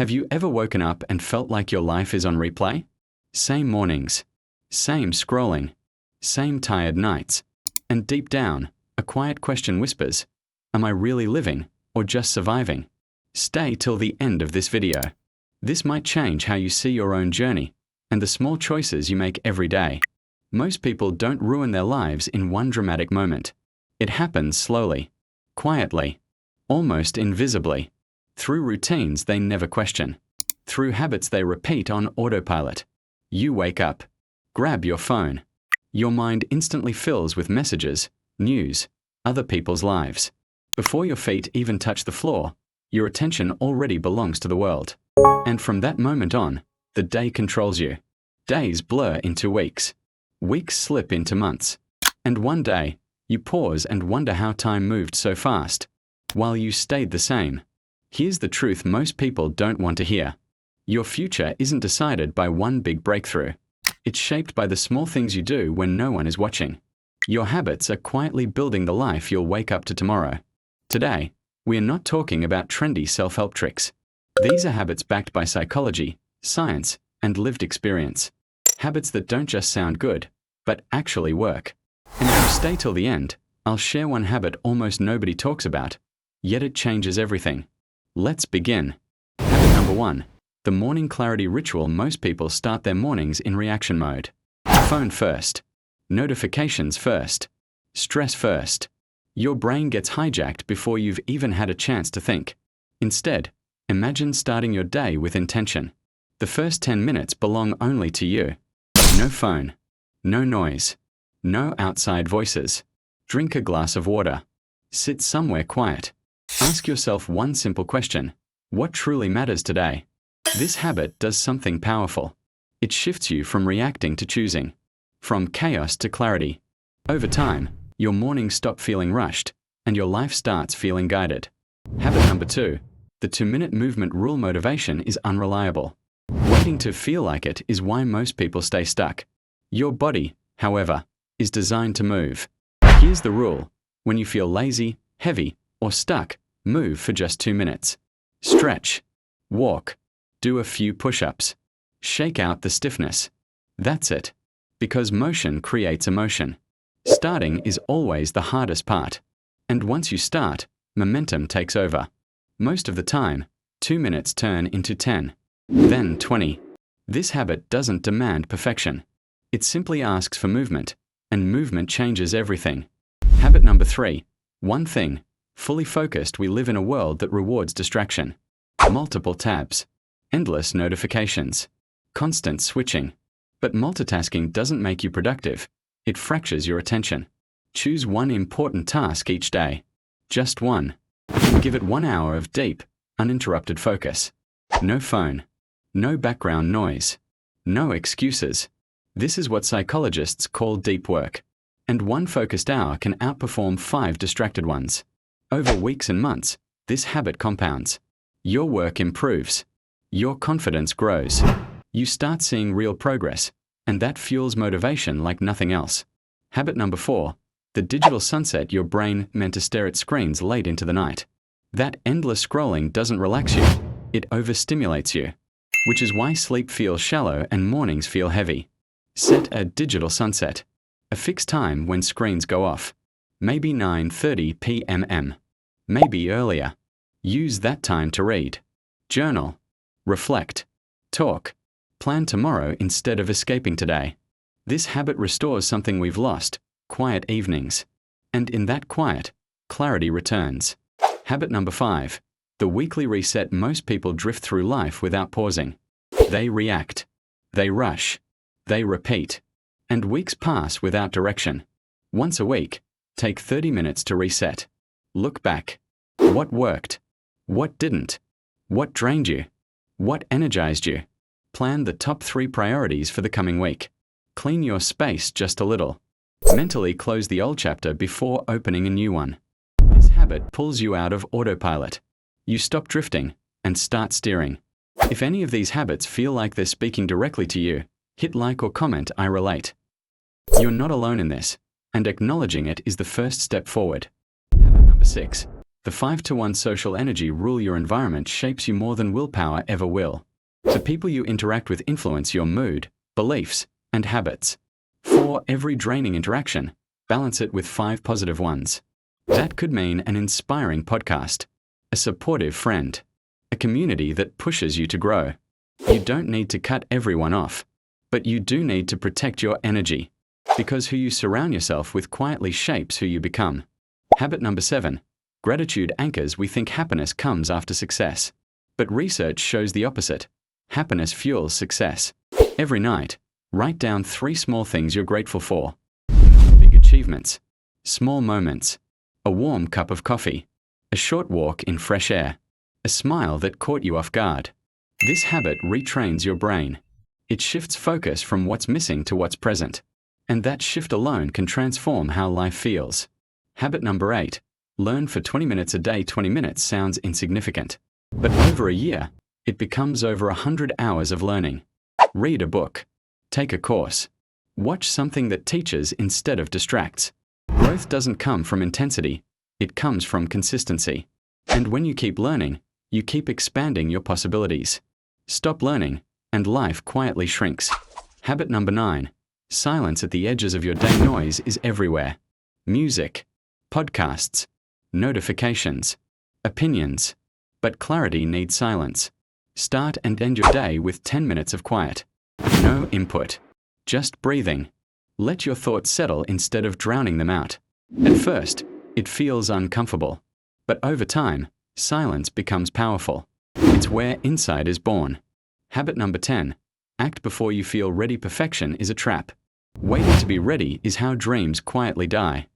Have you ever woken up and felt like your life is on replay? Same mornings, same scrolling, same tired nights, and deep down, a quiet question whispers, am I really living or just surviving? Stay till the end of this video. This might change how you see your own journey and the small choices you make every day. Most people don't ruin their lives in one dramatic moment. It happens slowly, quietly, almost invisibly, through routines they never question, through habits they repeat on autopilot. You wake up, grab your phone. Your mind instantly fills with messages, news, other people's lives. Before your feet even touch the floor, your attention already belongs to the world. And from that moment on, the day controls you. Days blur into weeks. Weeks slip into months. And one day, you pause and wonder how time moved so fast, while you stayed the same. Here's the truth most people don't want to hear. Your future isn't decided by one big breakthrough. It's shaped by the small things you do when no one is watching. Your habits are quietly building the life you'll wake up to tomorrow. Today, we are not talking about trendy self-help tricks. These are habits backed by psychology, science, and lived experience. Habits that don't just sound good, but actually work. And if you stay till the end, I'll share one habit almost nobody talks about, yet it changes everything. Let's begin. Habit number 1. The morning clarity ritual. Most people start their mornings in reaction mode. Phone first. Notifications first. Stress first. Your brain gets hijacked before you've even had a chance to think. Instead, imagine starting your day with intention. The first 10 minutes belong only to you. No phone. No noise. No outside voices. Drink a glass of water. Sit somewhere quiet. Ask yourself one simple question. What truly matters today? This habit does something powerful. It shifts you from reacting to choosing, from chaos to clarity. Over time, your mornings stop feeling rushed, and your life starts feeling guided. Habit number 2. The 2-minute movement rule. Motivation is unreliable. Waiting to feel like it is why most people stay stuck. Your body, however, is designed to move. Here's the rule. When you feel lazy, heavy, or stuck, move for just 2 minutes. Stretch. Walk. Do a few push-ups. Shake out the stiffness. That's it. Because motion creates emotion. Starting is always the hardest part. And once you start, momentum takes over. Most of the time, 2 minutes turn into 10. Then 20. This habit doesn't demand perfection. It simply asks for movement, and movement changes everything. Habit number 3. One thing. Fully focused. We live in a world that rewards distraction. Multiple tabs. Endless notifications. Constant switching. But multitasking doesn't make you productive. It fractures your attention. Choose one important task each day. Just one. Give it 1 hour of deep, uninterrupted focus. No phone. No background noise. No excuses. This is what psychologists call deep work. And one focused hour can outperform 5 distracted ones. Over weeks and months, this habit compounds. Your work improves. Your confidence grows. You start seeing real progress, and that fuels motivation like nothing else. Habit number 4. The digital sunset. Your brain meant to stare at screens late into the night. That endless scrolling doesn't relax you. It overstimulates you, which is why sleep feels shallow and mornings feel heavy. Set a digital sunset. A fixed time when screens go off. Maybe 9:30 p.m. Maybe earlier. Use that time to read, journal, reflect, talk, plan tomorrow instead of escaping today. This habit restores something we've lost, quiet evenings. And in that quiet, clarity returns. Habit number 5. The weekly reset. Most people drift through life without pausing. They react. They rush. They repeat. And weeks pass without direction. Once a week, take 30 minutes to reset. Look back. What worked? What didn't? What drained you? What energized you? Plan the top 3 priorities for the coming week. Clean your space just a little. Mentally close the old chapter before opening a new one. This habit pulls you out of autopilot. You stop drifting and start steering. If any of these habits feel like they're speaking directly to you, hit like or comment I relate. You're not alone in this, and acknowledging it is the first step forward. Habit number 6. The 5-to-1 social energy rule. Your environment shapes you more than willpower ever will. The people you interact with influence your mood, beliefs, and habits. For every draining interaction, balance it with 5 positive ones. That could mean an inspiring podcast, a supportive friend, a community that pushes you to grow. You don't need to cut everyone off, but you do need to protect your energy, because who you surround yourself with quietly shapes who you become. Habit number 7. Gratitude anchors. We think happiness comes after success, but research shows the opposite. Happiness fuels success. Every night, write down 3 small things you're grateful for. Big achievements, small moments, a warm cup of coffee, a short walk in fresh air, a smile that caught you off guard. This habit retrains your brain. It shifts focus from what's missing to what's present. And that shift alone can transform how life feels. Habit number 8. Learn for 20 minutes a day. 20 minutes sounds insignificant, but over a year, it becomes over 100 hours of learning. Read a book. Take a course. Watch something that teaches instead of distracts. Growth doesn't come from intensity. It comes from consistency. And when you keep learning, you keep expanding your possibilities. Stop learning, and life quietly shrinks. Habit number 9. Silence at the edges of your day. Noise is everywhere. Music, podcasts, notifications, opinions. But clarity needs silence. Start and end your day with 10 minutes of quiet. No input, just breathing. Let your thoughts settle instead of drowning them out. At first, it feels uncomfortable, but over time, silence becomes powerful. It's where insight is born. Habit number 10. Act before you feel ready. Perfection is a trap. Waiting to be ready is how dreams quietly die.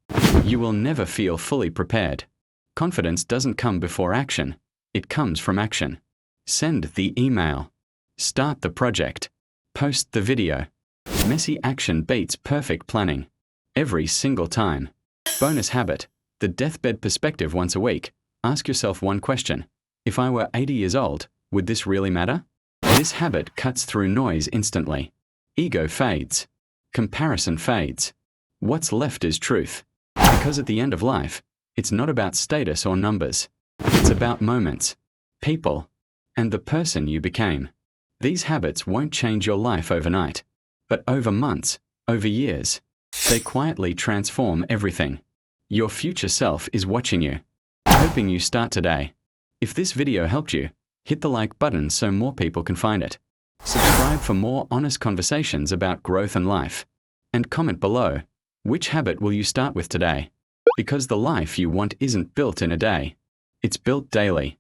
You will never feel fully prepared. Confidence doesn't come before action. It comes from action. Send the email. Start the project. Post the video. Messy action beats perfect planning. Every single time. Bonus habit. The deathbed perspective. Once a week, ask yourself one question. If I were 80 years old, would this really matter? This habit cuts through noise instantly. Ego fades. Comparison fades. What's left is truth. Because at the end of life, it's not about status or numbers. It's about moments, people, and the person you became. These habits won't change your life overnight, but over months, over years, they quietly transform everything. Your future self is watching you, hoping you start today. If this video helped you, hit the like button so more people can find it. Subscribe for more honest conversations about growth and life. And comment below, which habit will you start with today? Because the life you want isn't built in a day. It's built daily.